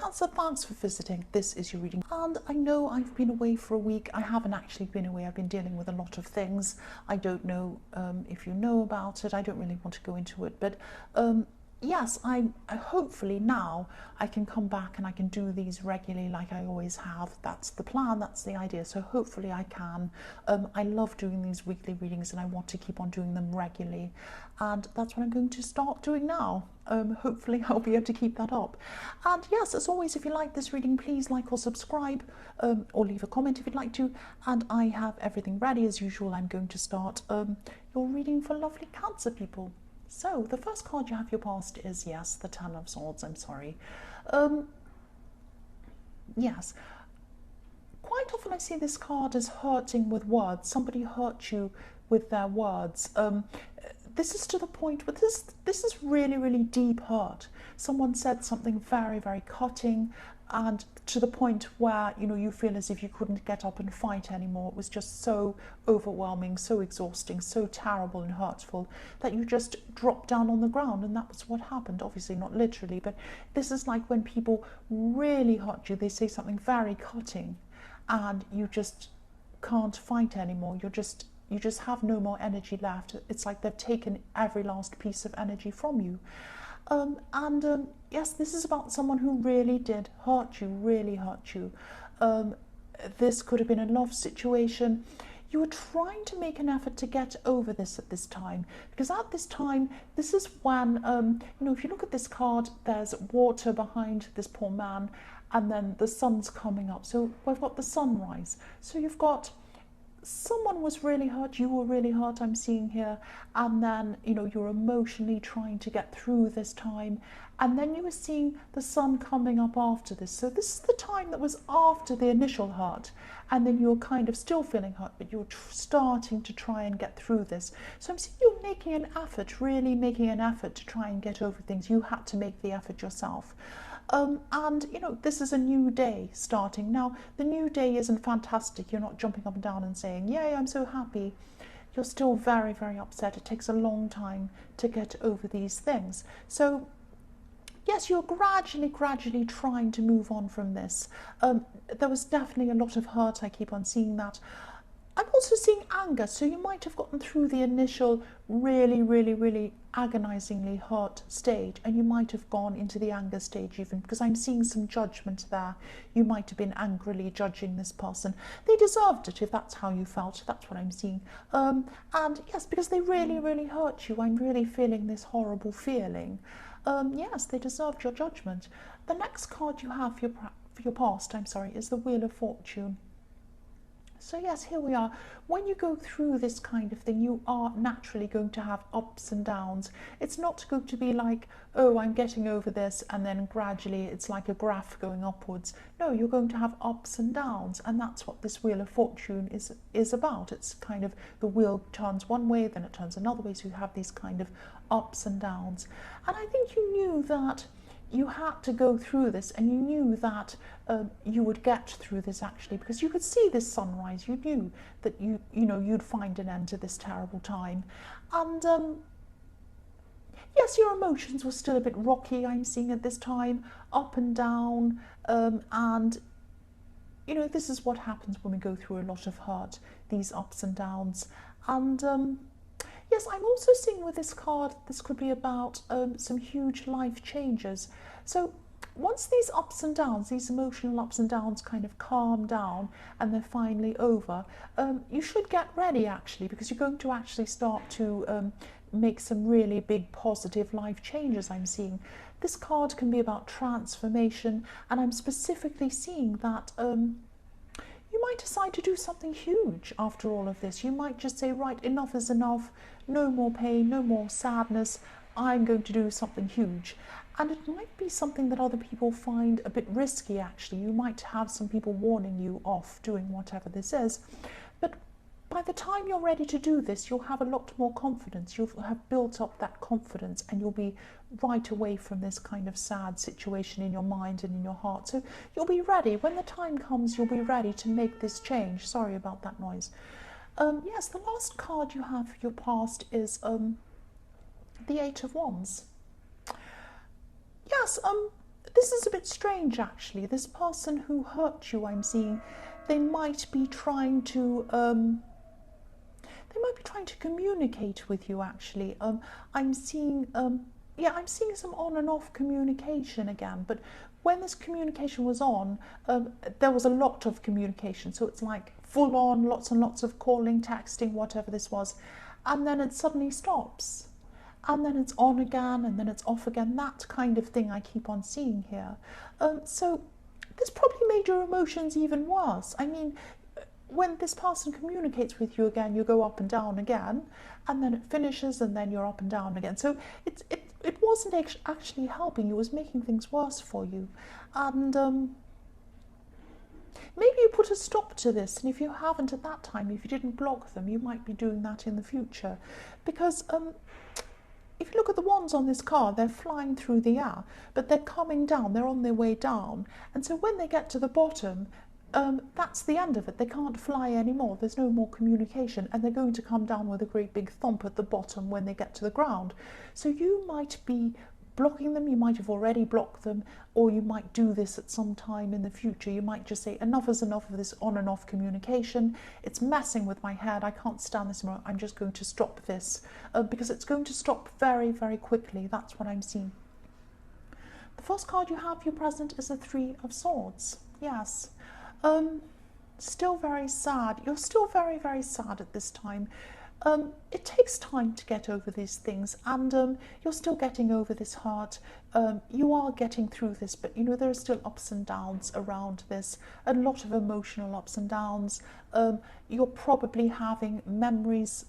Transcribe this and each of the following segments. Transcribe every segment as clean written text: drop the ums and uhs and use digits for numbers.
Cancer, thanks for visiting. This is your reading. And I know I've been away for a week. I haven't actually been away. I've been dealing with a lot of things. I don't know if you know about it. I don't really want to go into it. But yes, I hopefully now I can come back and I can do these regularly like I always have. That's the plan, that's the idea. So hopefully I can. I love doing these weekly readings and I want to keep on doing them regularly. And that's what I'm going to start doing now. Hopefully I'll be able to keep that up. And yes, as always, if you like this reading, please like or subscribe, or leave a comment if you'd like to. And I have everything ready as usual. I'm going to start your reading for lovely Cancer people. So the first card you have your past is, yes, the Ten of Swords. I'm sorry. Yes, quite often I see this card as hurting with words. Somebody hurt you with their words. This is to the point where this is really, really deep hurt. Someone said something very, very cutting, and to the point where, you know, you feel as if you couldn't get up and fight anymore. It was just so overwhelming, so exhausting, so terrible and hurtful that you just dropped down on the ground, and that was what happened. Obviously not literally, but this is like when people really hurt you, they say something very cutting and you just can't fight anymore. You just have no more energy left. It's like they've taken every last piece of energy from you. Yes, this is about someone who really did hurt you, really hurt you. This could have been a love situation. You were trying to make an effort to get over this at this time, because at this time, this is when, you know, if you look at this card, there's water behind this poor man, and then the sun's coming up. So we've got the sunrise. So you've got someone was really hurt, you were really hurt, I'm seeing here, and then, you know, you're emotionally trying to get through this time, and then you were seeing the sun coming up after this. So this is the time that was after the initial hurt, and then you're kind of still feeling hurt, but you're starting to try and get through this. So I'm seeing you're making an effort, really making an effort to try and get over things. You had to make the effort yourself. And, you know, this is a new day starting. Now, the new day isn't fantastic. You're not jumping up and down and saying, yay, I'm so happy. You're still very, very upset. It takes a long time to get over these things. So, yes, you're gradually trying to move on from this. There was definitely a lot of hurt. I keep on seeing that. I'm also seeing anger, so you might have gotten through the initial really agonizingly hurt stage, and you might have gone into the anger stage even, because I'm seeing some judgment there. You might have been angrily judging this person. They deserved it if that's how you felt. That's what I'm seeing. And yes, because they really hurt you, I'm really feeling this horrible feeling. Yes, they deserved your judgment. The next card you have for your past, I'm sorry, is the Wheel of Fortune. So yes, here we are. When you go through this kind of thing, you are naturally going to have ups and downs. It's not going to be like, oh, I'm getting over this, and then gradually it's like a graph going upwards. No, you're going to have ups and downs, and that's what this Wheel of Fortune is about. It's kind of the wheel turns one way, then it turns another way, so you have these kind of ups and downs. And I think you knew that you had to go through this, and you knew that you would get through this, actually, because you could see this sunrise. You knew that you know you'd find an end to this terrible time. And yes, your emotions were still a bit rocky, I'm seeing at this time, up and down, and you know, this is what happens when we go through a lot of hurt, these ups and downs. And yes, I'm also seeing with this card, this could be about some huge life changes. So once these ups and downs, these emotional ups and downs kind of calm down and they're finally over, you should get ready, actually, because you're going to actually start to make some really big positive life changes, I'm seeing. This card can be about transformation, and I'm specifically seeing that you might decide to do something huge after all of this. You might just say, right, enough is enough, no more pain, no more sadness, I'm going to do something huge. And it might be something that other people find a bit risky, actually. You might have some people warning you off doing whatever this is. But by the time you're ready to do this, you'll have a lot more confidence. You'll have built up that confidence, and you'll be right away from this kind of sad situation in your mind and in your heart. So you'll be ready. When the time comes, you'll be ready to make this change. Sorry about that noise. Yes, the last card you have for your past is the Eight of Wands. Yes, this is a bit strange, actually. This person who hurt you, I'm seeing, they might be trying to communicate with you, actually. I'm seeing yeah, I'm seeing some on and off communication again, but when this communication was on, there was a lot of communication, so it's like full on, lots and lots of calling, texting, whatever this was, and then it suddenly stops, and then it's on again, and then it's off again. That kind of thing I keep on seeing here. So this probably made your emotions even worse. I mean, when this person communicates with you again, you go up and down again, and then it finishes, and then you're up and down again. So it wasn't actually helping you, it was making things worse for you. And maybe you put a stop to this, and if you haven't at that time, if you didn't block them, you might be doing that in the future. Because if you look at the wands on this card, they're flying through the air, but they're coming down, they're on their way down. And so when they get to the bottom, that's the end of it. They can't fly anymore. There's no more communication, and they're going to come down with a great big thump at the bottom when they get to the ground. So you might be blocking them, you might have already blocked them, or you might do this at some time in the future. You might just say, enough is enough of this on and off communication. It's messing with my head. I can't stand this anymore. I'm just going to stop this, because it's going to stop very, very quickly. That's what I'm seeing. The first card you have, your present, is the Three of Swords. Yes. Still very sad. You're still very, very sad at this time. It takes time to get over these things, and you're still getting over this hurt. You are getting through this, but you know, there are still ups and downs around this, a lot of emotional ups and downs. You're probably having memories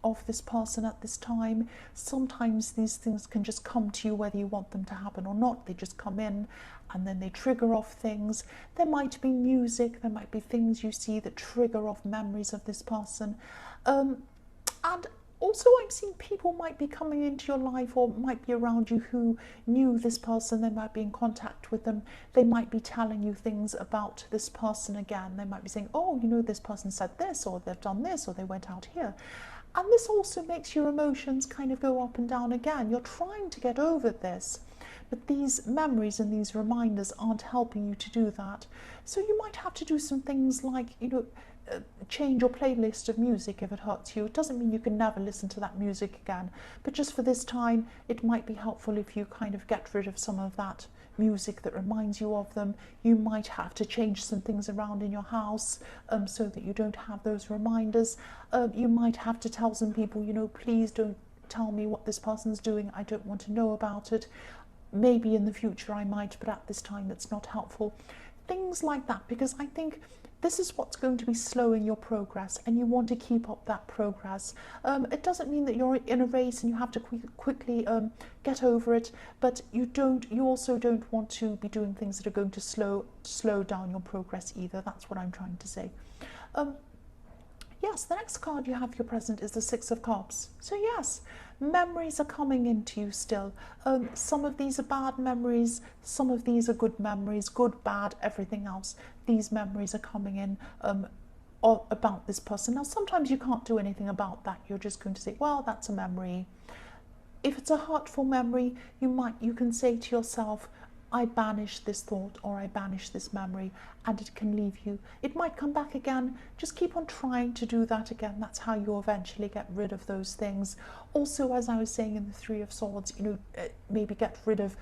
of this person at this time. Sometimes these things can just come to you whether you want them to happen or not. They just come in and then they trigger off things. There might be music, there might be things you see that trigger off memories of this person. And also I'm seeing people might be coming into your life or might be around you who knew this person. They might be in contact with them. They might be telling you things about this person again. They might be saying, oh, you know, this person said this, or they've done this, or they went out here. And this also makes your emotions kind of go up and down again. You're trying to get over this, but these memories and these reminders aren't helping you to do that. So you might have to do some things like, you know, change your playlist of music if it hurts you. It doesn't mean you can never listen to that music again, but just for this time, it might be helpful if you kind of get rid of some of that music that reminds you of them. You might have to change some things around in your house so that you don't have those reminders. You might have to tell some people, you know, please don't tell me what this person's doing. I don't want to know about it. Maybe in the future I might, but at this time it's not helpful. Things like that, because I think this is what's going to be slowing your progress, and you want to keep up that progress. It doesn't mean that you're in a race and you have to quickly get over it, but you also don't want to be doing things that are going to slow down your progress either. That's what I'm trying to say. Yes, the next card you have your present is the Six of Cups. So yes, memories are coming into you still. Some of these are bad memories, some of these are good memories, good, bad, everything else. These memories are coming in about this person. Now, sometimes you can't do anything about that. You're just going to say, well, that's a memory. If it's a hurtful memory, you can say to yourself, I banish this thought, or I banish this memory, and it can leave you. It might come back again. Just keep on trying to do that again. That's how you eventually get rid of those things. Also, as I was saying in the Three of Swords, you know, maybe get rid of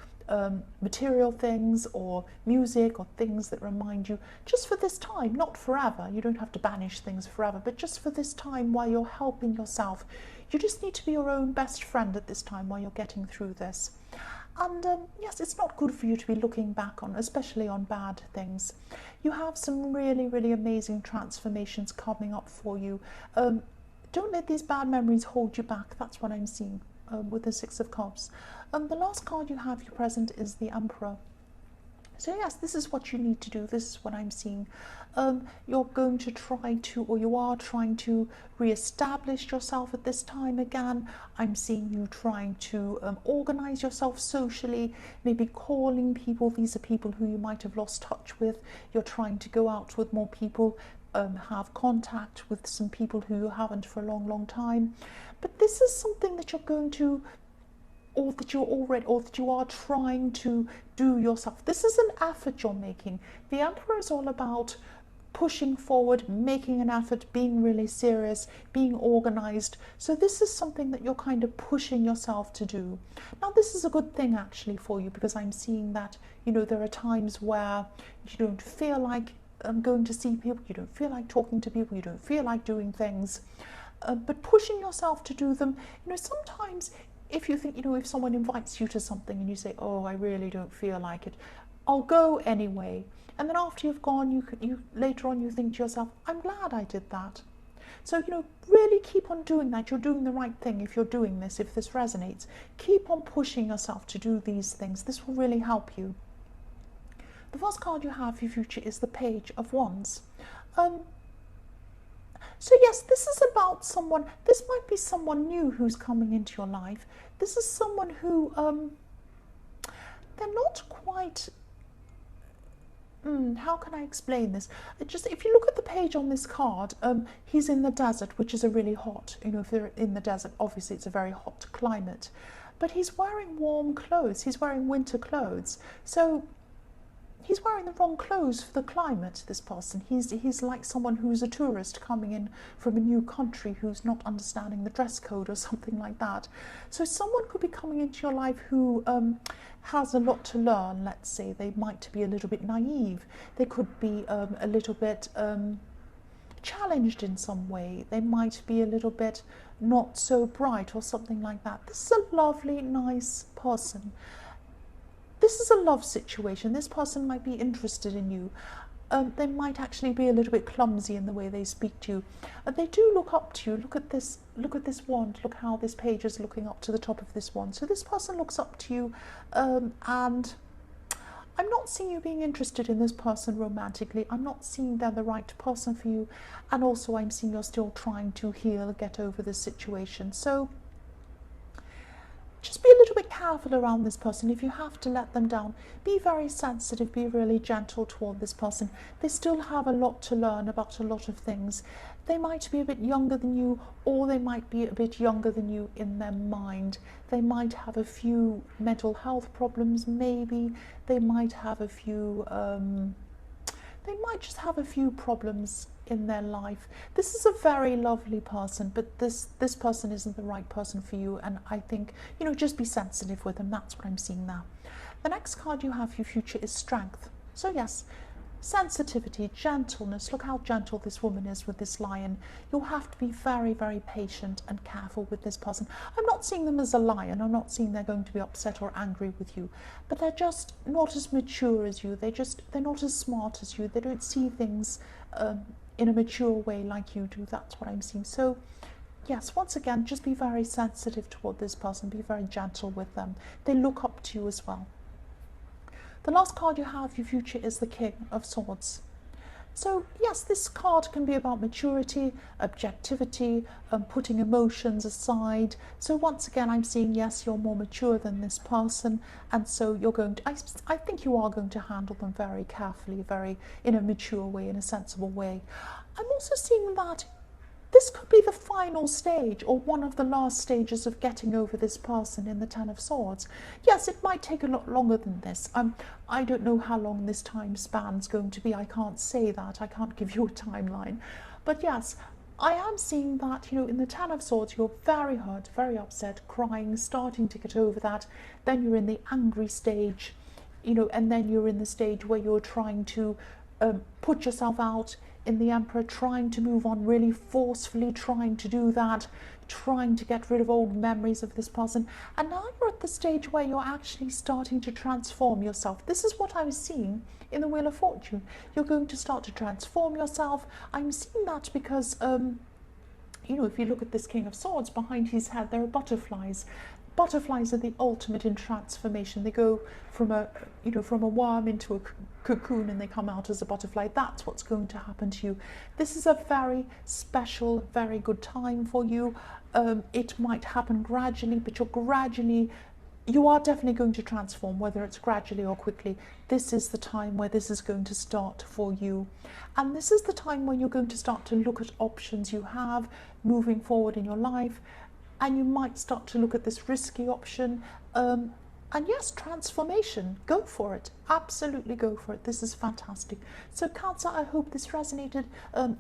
material things or music or things that remind you, just for this time, not forever. You don't have to banish things forever, but just for this time while you're helping yourself. You just need to be your own best friend at this time while you're getting through this. And yes, it's not good for you to be looking back on, especially on bad things. You have some really, really amazing transformations coming up for you. Don't let these bad memories hold you back. That's what I'm seeing with the Six of Cups. The last card you have your present is the Emperor. So yes, this is what you need to do. This is what I'm seeing. You're going to try to, or you are trying to re-establish yourself at this time again. I'm seeing you trying to organize yourself socially, maybe calling people. These are people who you might have lost touch with. You're trying to go out with more people, have contact with some people who you haven't for a long, long time. But this is something that you're going to or that you are trying to do yourself. This is an effort you're making. The Emperor is all about pushing forward, making an effort, being really serious, being organized. So this is something that you're kind of pushing yourself to do. Now, this is a good thing actually for you, because I'm seeing that, you know, there are times where you don't feel like going to see people, you don't feel like talking to people, you don't feel like doing things, but pushing yourself to do them. You know, sometimes if you think, you know, if someone invites you to something and you say, oh, I really don't feel like it, I'll go anyway. And then after you've gone, you later on you think to yourself, I'm glad I did that. So, you know, really keep on doing that. You're doing the right thing if you're doing this, if this resonates. Keep on pushing yourself to do these things. This will really help you. The first card you have for your future is the Page of Wands. So yes, this is about someone, this might be someone new who's coming into your life. This is someone who, they're not quite, how can I explain this? Just if you look at the page on this card, he's in the desert, which is a really hot, you know, if they're in the desert, obviously it's a very hot climate. But he's wearing warm clothes, he's wearing winter clothes. So he's wearing the wrong clothes for the climate, this person. He's like someone who's a tourist coming in from a new country who's not understanding the dress code or something like that. So someone could be coming into your life who has a lot to learn, let's say. They might be a little bit naive. They could be a little bit challenged in some way. They might be a little bit not so bright or something like that. This is a lovely, nice person. This is a love situation. This person might be interested in you. They might actually be a little bit clumsy in the way they speak to you. They do look up to you. Look at this wand. Look how this page is looking up to the top of this wand. So this person looks up to you, and I'm not seeing you being interested in this person romantically. I'm not seeing they're the right person for you. And also I'm seeing you're still trying to heal, get over this situation. So just be a little bit careful around this person. If you have to let them down, be very sensitive, be really gentle toward this person. They still have a lot to learn about a lot of things. They might be a bit younger than you, or they might be a bit younger than you in their mind. They might have a few mental health problems, maybe. They might have a few, they might just have a few problems in their life. This is a very lovely person, but this person isn't the right person for you, and I think, you know, just be sensitive with them. That's what I'm seeing now. The next card you have for your future is Strength. So yes, sensitivity, gentleness. Look how gentle this woman is with this lion. You'll have to be very, very patient and careful with this person. I'm not seeing them as a lion. I'm not seeing they're going to be upset or angry with you, but they're just not as mature as you. They're not as smart as you. They don't see things in a mature way like you do. That's what I'm seeing. So yes, once again, just be very sensitive toward this person. Be very gentle with them. They look up to you as well. The last card you have for your future is the King of Swords. So yes, this card can be about maturity, objectivity, putting emotions aside. So once again, I'm seeing, yes, you're more mature than this person, and so you're going to, I think you are going to handle them very carefully, very in a mature way, in a sensible way. I'm also seeing that this could be the final stage, or one of the last stages of getting over this person in the Ten of Swords. Yes, it might take a lot longer than this. I don't know how long this time span's going to be. I can't say that. I can't give you a timeline. But yes, I am seeing that, you know, in the Ten of Swords, you're very hurt, very upset, crying, starting to get over that. Then you're in the angry stage, you know, and then you're in the stage where you're trying to put yourself out in the Emperor, trying to move on really forcefully, trying to do that, trying to get rid of old memories of this person. And now you're at the stage where you're actually starting to transform yourself. This is what I was seeing in the Wheel of Fortune. You're going to start to transform yourself. I'm seeing that because, you know, if you look at this King of Swords, behind his head there are butterflies. Butterflies are the ultimate in transformation. They go from a worm into a cocoon, and they come out as a butterfly. That's what's going to happen to you. This is a very special, very good time for you. It might happen gradually, but you are definitely going to transform, whether it's gradually or quickly. This is the time where this is going to start for you. And this is the time when you're going to start to look at options you have moving forward in your life. And you might start to look at this risky option, And yes, transformation, go for it, absolutely go for it. This is fantastic. So Cancer, I hope this resonated.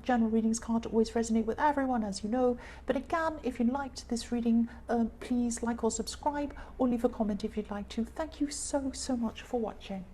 General readings can't always resonate with everyone, as you know, but again, if you liked this reading, please like or subscribe, or leave a comment if you'd like to. Thank you so much for watching.